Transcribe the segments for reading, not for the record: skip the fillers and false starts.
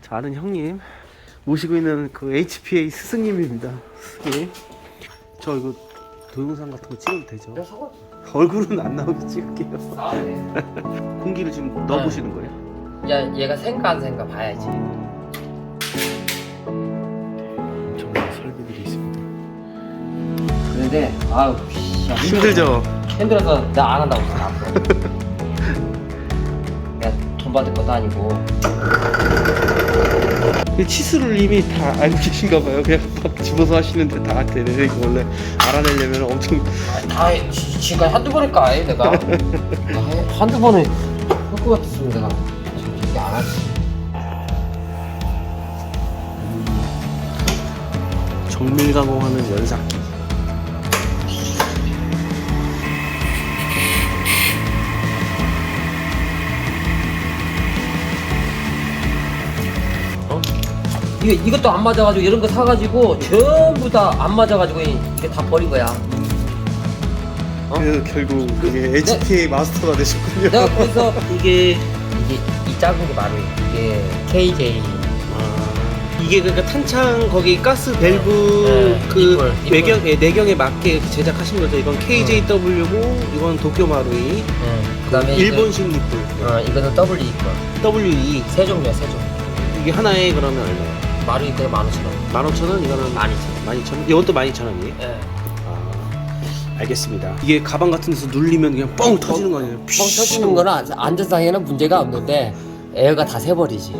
저 아는 형님 모시고 있는 그 HPA 스승님입니다. 스승님. 저 이거 동영상 같은 거 찍어도 되죠? 네, 상관. 얼굴은 안 나오게 찍을게요. 아, 네. 공기를 지금 넣어보시는 거예요? 야, 얘가 생가 안 생가 봐야지. 엄청난 설비들이 있습니다. 그런데 아우 씨. 힘들죠? 힘들어서 나 안 한다고 했어. 앞으로. 내가 돈 받을 것도 아니고. 이 치수를 이미 다 알고 계신가 봐요. 그냥 막 집어서 하시는데 다 되네. 이거 원래 알아내려면 엄청 다 지금까지 한두 번일까 해 내가. 한두 번에 할 것 같았으면 내가 지금 이렇게 안 하지. 정밀 가공하는 연삭기. 이것도 안 맞아가지고 이런 거 사가지고 전부 다 안 맞아가지고 이게 다 버린 거야. 그래서 결국 그게 HTA 마스터가 되셨군요. 내가 그래서 이게 이 작은 게 말이에요. 이게 KJ. 이게 그러니까 탄창 거기 가스 밸브 네, 그 이불. 내경에 맞게 제작하신 거죠. 이건 KJW고 이건 도쿄 마루이. 그다음에 일본식 이불. 이거는 WE 거. WE. 세 종류야 세 종. 이게 하나에 그러면 얼마예요? 마루이 거는 15,000원. 15,000원? 이거는 12,000원. 12,000원? 이건 또 12,000원이에요? 예. 알겠습니다. 이게 가방 같은 데서 눌리면 그냥 뻥 터지는 거 아니에요? 뻥 터지는 거는 안전상에는 문제가 없는데 에어가 다 새버리지.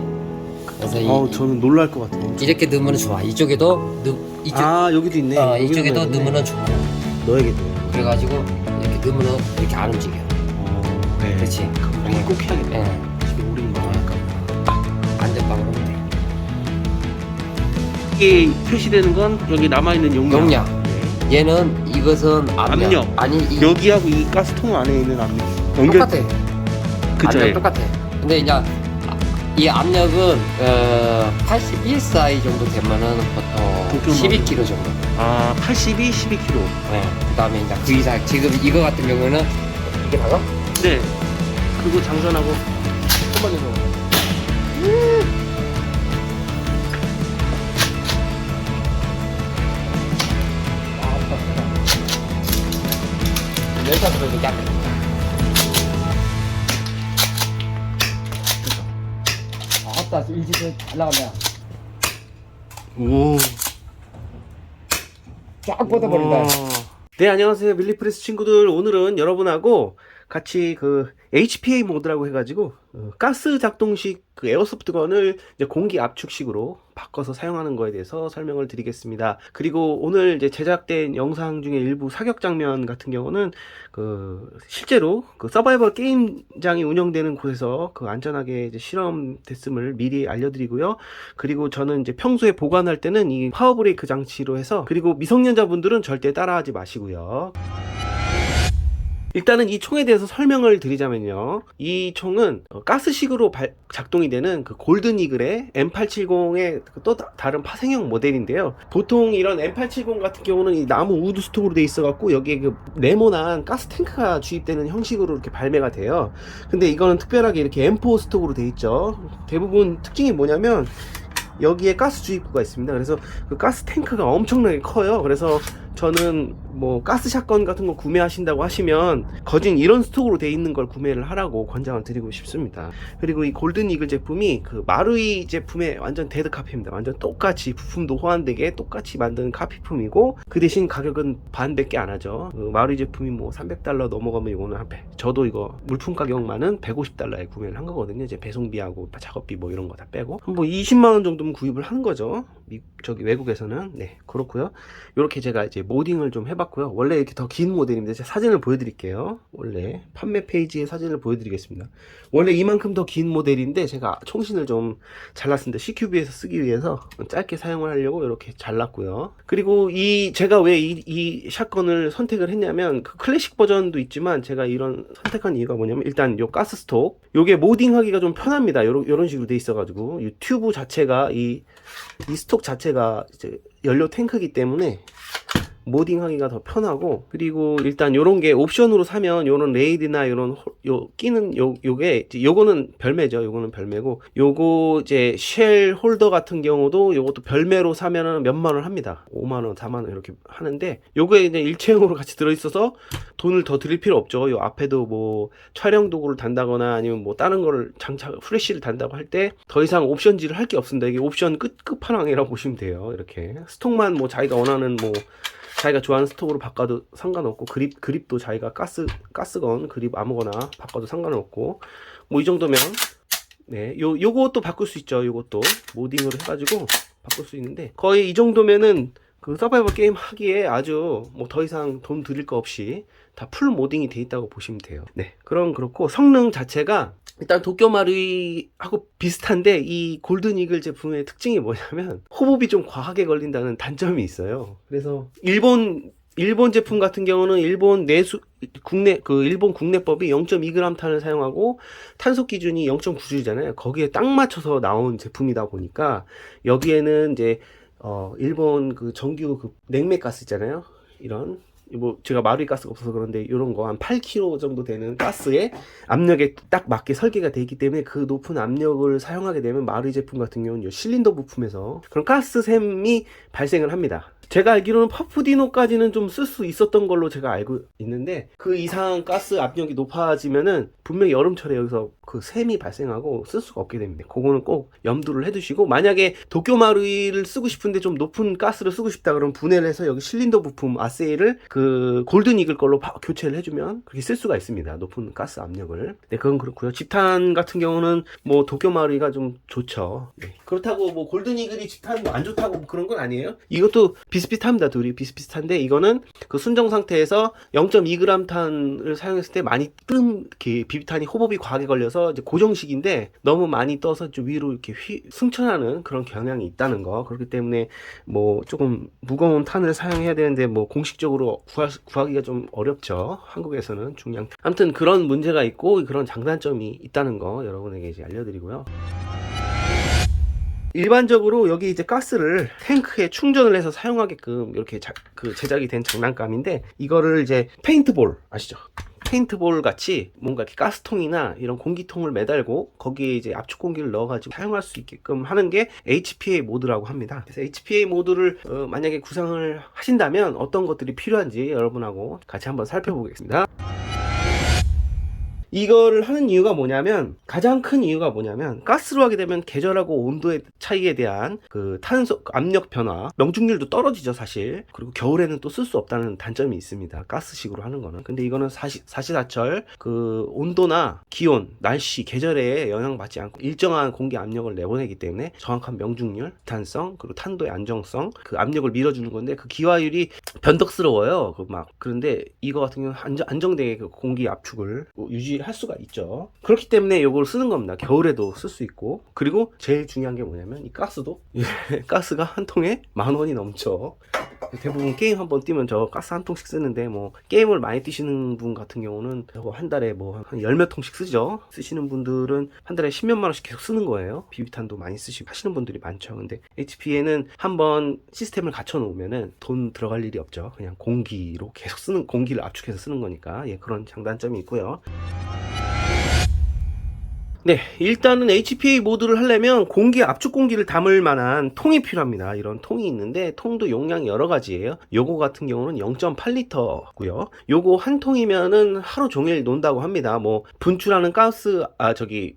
그래서 저는 놀랄 것 같아요. 이렇게 넣으면 좋아. 이쪽에도 이쪽 여기도 있네. 이쪽에도 여기도 넣으면 좋아. 넣어야겠네요. 그래가지고 이렇게 넣으면 이렇게 안 움직여. 네. 그렇지. 이거 꼭 해야겠네. 예. 집에 오리는 거 할까? 안전빵으로 하면 돼. 이게 표시되는 건 여기 남아있는 용량. 용량. 네. 얘는 이것은 압력. 아니 여기하고 이 가스통 안에 있는 압력. 똑같아. 그죠? 압력 똑같아. 근데 이제 이 압력은 81 사이 정도 되면은 보통 12kg 정도. 82, 12kg. 네. 그다음에 이제 그 이상 지금 이거 같은 경우는 이게 나가? 네. 그거 장전하고 한번에서. 열차도 이렇게 약간. 아따 일찍 잘 나간다. 오. 쫙 뻗어버린다. 네, 안녕하세요. 밀리프레스 친구들. 오늘은 여러분하고 같이 그 HPA 모드라고 해가지고 가스 작동식 그 에어소프트건을 이제 공기 압축식으로 바꿔서 사용하는 거에 대해서 설명을 드리겠습니다. 그리고 오늘 이제 제작된 영상 중에 일부 사격 장면 같은 경우는 그 실제로 그 서바이벌 게임장이 운영되는 곳에서 그 안전하게 이제 실험됐음을 미리 알려드리고요. 그리고 저는 이제 평소에 보관할 때는 이 파워브레이크 장치로 해서, 그리고 미성년자분들은 절대 따라하지 마시고요. 일단은 이 총에 대해서 설명을 드리자면요. 이 총은 가스식으로 작동이 되는 그 골든 이글의 M870의 또 다른 파생형 모델인데요. 보통 이런 M870 같은 경우는 이 나무 우드 스톡으로 돼 있어 갖고 여기에 그 네모난 가스 탱크가 주입되는 형식으로 이렇게 발매가 돼요. 근데 이거는 특별하게 이렇게 M4 스톡으로 돼 있죠. 대부분 특징이 뭐냐면 여기에 가스 주입구가 있습니다. 그래서 그 가스 탱크가 엄청나게 커요. 그래서 저는 뭐 가스 샷건 같은 거 구매하신다고 하시면 거진 이런 스톡으로 돼 있는 걸 구매를 하라고 권장을 드리고 싶습니다. 그리고 이 골든 이글 제품이 그 마루이 제품의 완전 데드 카피입니다. 완전 똑같이 부품도 호환되게 똑같이 만든 카피품이고, 그 대신 가격은 반밖에 안 하죠. 그 마루이 제품이 뭐 $300 넘어가면 이거는 저도 이거 물품 가격만은 $150에 구매를 한 거거든요. 이제 배송비하고 작업비 뭐 이런 거 다 빼고 뭐 20만 원 정도면 구입을 하는 거죠. 저기 외국에서는. 네, 그렇고요. 이렇게 제가 이제 모딩을 좀 해봤고요. 원래 이렇게 더 긴 모델인데 제가 사진을 보여드릴게요. 원래 판매 페이지에 사진을 보여드리겠습니다. 원래 이만큼 더 긴 모델인데 제가 총신을 좀 잘랐습니다. CQB에서 쓰기 위해서 짧게 사용을 하려고 이렇게 잘랐고요. 그리고 제가 왜 이 샷건을 선택을 했냐면, 그 클래식 버전도 있지만 제가 이런 선택한 이유가 뭐냐면, 일단 요 가스 스톡 요게 모딩하기가 좀 편합니다. 요런 식으로 돼 있어가지고 이 튜브 자체가 이 스톡 자체가 이제 연료 탱크이기 때문에 모딩하기가 더 편하고, 그리고 일단 요런 게 옵션으로 사면 요런 레일이나 요런 요 끼는 요게 요거는 별매죠. 요거는 별매고, 요거 이제 쉘 홀더 같은 경우도 요것도 별매로 사면은 몇만 원 합니다. 5만 원, 4만 원 이렇게 하는데, 요게 이제 일체형으로 같이 들어 있어서 돈을 더 드릴 필요 없죠. 요 앞에도 뭐 촬영 도구를 단다거나 아니면 뭐 다른 거를 장착 후레쉬를 단다고 할 때 더 이상 옵션질을 할 게 없습니다. 이게 옵션 끝판왕이라고 보시면 돼요. 이렇게 스톡만 뭐 자기가 원하는 뭐 자기가 좋아하는 스톡으로 바꿔도 상관없고, 그립도 자기가 가스건 그립 아무거나 바꿔도 상관없고, 뭐 이 정도면 네, 요것도 바꿀 수 있죠. 요것도 모딩으로 해가지고 바꿀 수 있는데, 거의 이 정도면은 그 서바이벌 게임 하기에 아주 뭐 더 이상 돈 들일 거 없이 다 풀 모딩이 돼 있다고 보시면 돼요. 네, 그렇고 성능 자체가 일단 도쿄마루하고 비슷한데, 이 골든 이글 제품의 특징이 뭐냐면 호흡이 좀 과하게 걸린다는 단점이 있어요. 그래서 일본 제품 같은 경우는 일본 국내법이 0.2g 탄을 사용하고 탄소 기준이 0.9G잖아요. 거기에 딱 맞춰서 나온 제품이다 보니까 여기에는 이제 일본 그 정규 그 냉매 가스 있잖아요. 이런 뭐 제가 마루이 가스가 없어서 그런데 이런 거 한 8kg 정도 되는 가스에 압력에 딱 맞게 설계가 되어 있기 때문에, 그 높은 압력을 사용하게 되면 마루이 제품 같은 경우는 실린더 부품에서 그런 가스샘이 발생을 합니다. 제가 알기로는 퍼프디노까지는 좀 쓸 수 있었던 걸로 제가 알고 있는데, 그 이상 가스 압력이 높아지면은 분명히 여름철에 여기서 그 샘이 발생하고 쓸 수가 없게 됩니다. 그거는 꼭 염두를 해두시고, 만약에 도쿄마루이를 쓰고 싶은데 좀 높은 가스를 쓰고 싶다 그러면 분해를 해서 여기 실린더 부품 아세이를 그 골든 이글 걸로 교체를 해주면 그렇게 쓸 수가 있습니다. 높은 가스 압력을. 네, 그건 그렇고요. 집탄 같은 경우는 뭐 도쿄마루이가 좀 좋죠. 네. 그렇다고 뭐 골든 이글이 집탄 뭐 안 좋다고 뭐 그런 건 아니에요. 이것도 비슷비슷합니다. 둘이 비슷비슷한데, 이거는 그 순정 상태에서 0.2g 탄을 사용했을 때 많이 이렇게 비비탄이 호흡이 과하게 걸려서 이제 고정식인데 너무 많이 떠서 좀 위로 이렇게 승천하는 그런 경향이 있다는 거. 그렇기 때문에 뭐 조금 무거운 탄을 사용해야 되는데 뭐 공식적으로 구하기가 좀 어렵죠. 한국에서는 중량. 아무튼 그런 문제가 있고 그런 장단점이 있다는 거 여러분에게 이제 알려드리고요. 일반적으로 여기 이제 가스를 탱크에 충전을 해서 사용하게끔 이렇게 그 제작이 된 장난감인데, 이거를 이제 페인트볼 아시죠? 페인트볼 같이 뭔가 이렇게 가스통이나 이런 공기통을 매달고 거기에 이제 압축 공기를 넣어가지고 사용할 수 있게끔 하는 게 HPA 모드라고 합니다. 그래서 HPA 모드를 만약에 구상을 하신다면 어떤 것들이 필요한지 여러분하고 같이 한번 살펴보겠습니다. 이거를 하는 이유가 뭐냐면, 가장 큰 이유가 뭐냐면, 가스로 하게 되면 계절하고 온도의 차이에 대한 그 탄소 압력 변화, 명중률도 떨어지죠 사실. 그리고 겨울에는 또 쓸 수 없다는 단점이 있습니다, 가스식으로 하는 거는. 근데 이거는 사시사철 그 온도나 기온, 날씨, 계절에 영향받지 않고 일정한 공기 압력을 내보내기 때문에 정확한 명중률, 탄성, 그리고 탄도의 안정성, 그 압력을 밀어주는 건데, 그 기화율이 변덕스러워요. 그런데 이거 같은 경우는 안정되게 그 공기 압축을 유지할 수가 있죠. 그렇기 때문에 이걸 쓰는 겁니다. 겨울에도 쓸 수 있고. 그리고 제일 중요한 게 뭐냐면 이 가스도 가스가 한 통에 10,000원이 넘죠. 대부분 게임 한번 뛰면 저 가스 한 통씩 쓰는데, 뭐 게임을 많이 뛰시는 분 같은 경우는 저거 한 달에 뭐 한 10몇 통씩 쓰죠. 쓰시는 분들은 한 달에 10몇만 원씩 계속 쓰는 거예요. 비비탄도 많이 쓰시고 하시는 분들이 많죠. 근데 HP에는 한번 시스템을 갖춰 놓으면은 돈 들어갈 일이 없죠. 그냥 공기로 계속 쓰는, 공기를 압축해서 쓰는 거니까. 예, 그런 장단점이 있고요. 네, 일단은 HPA 모드를 하려면 압축 공기를 담을 만한 통이 필요합니다. 이런 통이 있는데, 통도 용량이 여러 가지예요. 요거 같은 경우는 0.8리터고요. 요거 한 통이면은 하루 종일 논다고 합니다. 뭐 분출하는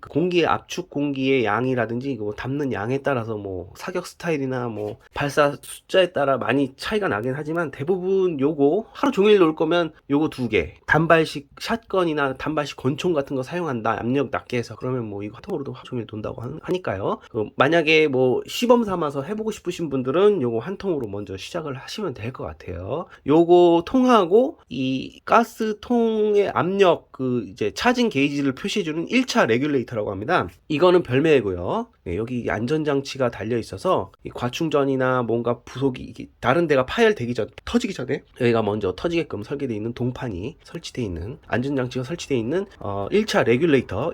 공기의 압축 공기의 양이라든지 뭐 담는 양에 따라서 뭐 사격 스타일이나 뭐 발사 숫자에 따라 많이 차이가 나긴 하지만, 대부분 요거 하루 종일 놀 거면 요거 2개, 단발식 샷건이나 단발식 권총 같은 거 사용한다, 압력 낮게 해서, 그러면 뭐 이거 하통으로도 하루 종일 돈다고 하니까요. 만약에 뭐 시범 삼아서 해보고 싶으신 분들은 요거 한 통으로 먼저 시작을 하시면 될 것 같아요. 요거 통하고 이 가스통의 압력 그 이제 차징 게이지를 표시해주는 1차 레귤레이터라고 합니다. 이거는 별매고요. 네, 여기 안전장치가 달려 있어서 이 과충전이나 뭔가 부속이 다른 데가 파열되기 전, 터지기 전에 여기가 먼저 터지게끔 설계되어 있는 동판이 설치되어 있는, 안전장치가 설치되어 있는 1차 레귤레이터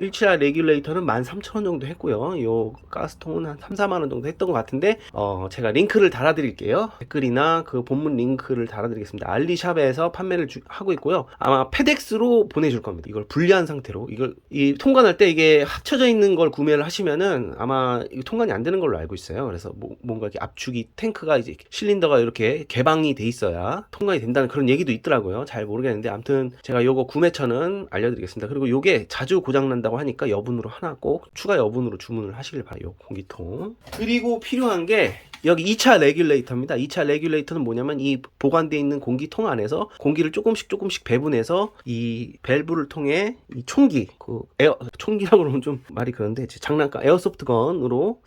레귤레이터는 13,000원 정도 했고요. 요 가스통은 한 3, 4만원 정도 했던 것 같은데, 제가 링크를 달아드릴게요. 댓글이나 그 본문 링크를 달아드리겠습니다. 알리샵에서 판매를 하고 있고요. 아마 페덱스로 보내줄 겁니다. 이걸 분리한 상태로. 이 통관할 때 이게 합쳐져 있는 걸 구매를 하시면은 아마 이거 통관이 안 되는 걸로 알고 있어요. 그래서 뭔가 이렇게 압축이 탱크가 이제 실린더가 이렇게 개방이 돼 있어야 통관이 된다는 그런 얘기도 있더라고요. 잘 모르겠는데 아무튼 제가 요거 구매처는 알려드리겠습니다. 그리고 요게 자주 고장 난다고 하니까 여분으로 하나 꼭 추가 여분으로 주문을 하시길 바라요. 공기통. 그리고 필요한 게 여기 2차 레귤레이터입니다. 2차 레귤레이터는 뭐냐면 이 보관되어 있는 공기통 안에서 공기를 조금씩 배분해서 이 밸브를 통해 이 총기, 총기라고 그러면 좀 말이 그런데 장난감 에어소프트건으로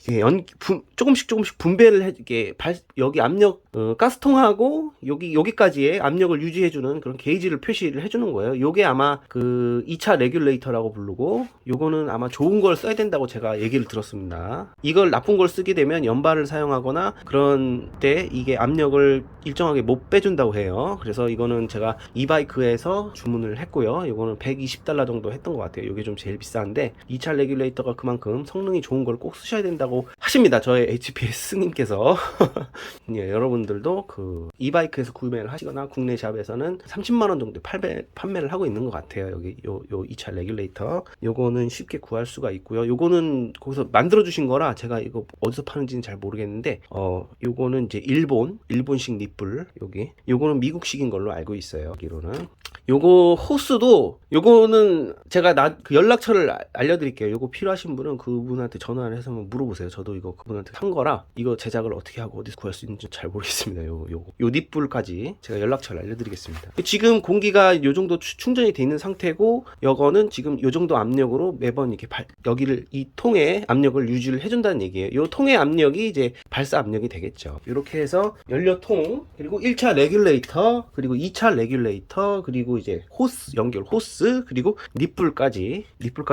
조금씩 분배를 이게 여기 압력 가스통하고 여기까지의 압력을 유지해주는 그런 게이지를 표시를 해주는 거예요. 요게 아마 그 2차 레귤레이터라고 부르고 요거는 아마 좋은 걸 써야 된다고 제가 얘기를 들었습니다. 이걸 나쁜 걸 쓰게 되면 연발을 사용하거나 그런 때 이게 압력을 일정하게 못 빼준다고 해요. 그래서 이거는 제가 이바이크에서 주문을 했고요. 이거는 $120 정도 했던 것 같아요. 이게 좀 제일 비싼데 2차 레귤레이터가 그만큼 성능이 좋은 걸 꼭 쓰셔야 된다고 하십니다. 저의 HPS 스님께서. 예, 여러분들도 그 이바이크에서 구매를 하시거나 국내 샵에서는 30만원 정도 판매를 하고 있는 것 같아요. 여기 요 2차 레귤레이터 요거는 쉽게 구할 수가 있고요. 요거는 거기서 만들어 주신 거라 제가 이거 어디서 파는지는 잘 모르겠는데 요거는 이제 일본식 니뿔, 요거는 미국식인 걸로 알고 있어요. 여기로는 요거 호스도 요거는 제가 그 연락처를 알려드릴게요. 요거 필요하신 분은 그분한테 전화를 해서 한번 물어보세요. 저도 이거 그분한테 산 거라 이거 제작을 어떻게 하고 어디서 구할 수 있는지 잘 모르겠습니다. 요 닛불까지 제가 연락처를 알려드리겠습니다. 지금 공기가 요 정도 충전이 돼 있는 상태고 요거는 지금 요 정도 압력으로 매번 이렇게 여기를 이 통에 압력을 유지를 해준다는 얘기예요. 요 통의 압력이 이제 발사 압력이 되겠죠. 이렇게 해서 연료통 그리고 1차 레귤레이터 그리고 2차 레귤레이터 그리고 이제 연결 호스 그리고 닛불까지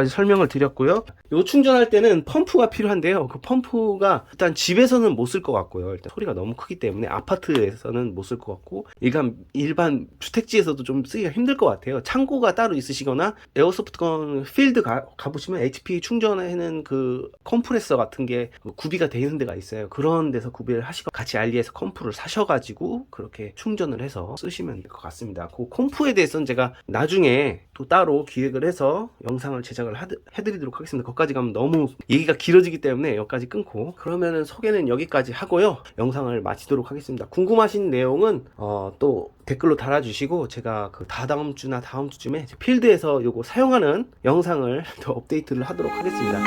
설명을 드렸고요. 요 충전할 때는 펌프가 필요한데요. 그 펌프가 일단 집에서는 못 쓸 것 같고요. 일단 소리가 너무 크기 때문에 아파트에서는 못 쓸 것 같고 일반 주택지에서도 좀 쓰기가 힘들 것 같아요. 창고가 따로 있으시거나 에어소프트건 필드 가보시면 HP 충전하는 그 컴프레서 같은 게 구비가 되어 있는 데가 있어요. 그런 데서 구비를 하시고 같이 알리에서 컴프를 사셔가지고 그렇게 충전을 해서 쓰시면 될 것 같습니다. 그 컴프에 대해서는 제가 나중에 또 따로 기획을 해서 영상을 제작을 해드리도록 하겠습니다. 거기까지 가면 너무 얘기가 길어지기 때문에 여기까지 끊고 그러면은 소개는 여기까지 하고요. 영상을 마치도록 하겠습니다. 궁금하신 내용은 또 댓글로 달아주시고 제가 그 다다음 주나 다음 주쯤에 필드에서 요거 사용하는 영상을 더 업데이트를 하도록 하겠습니다.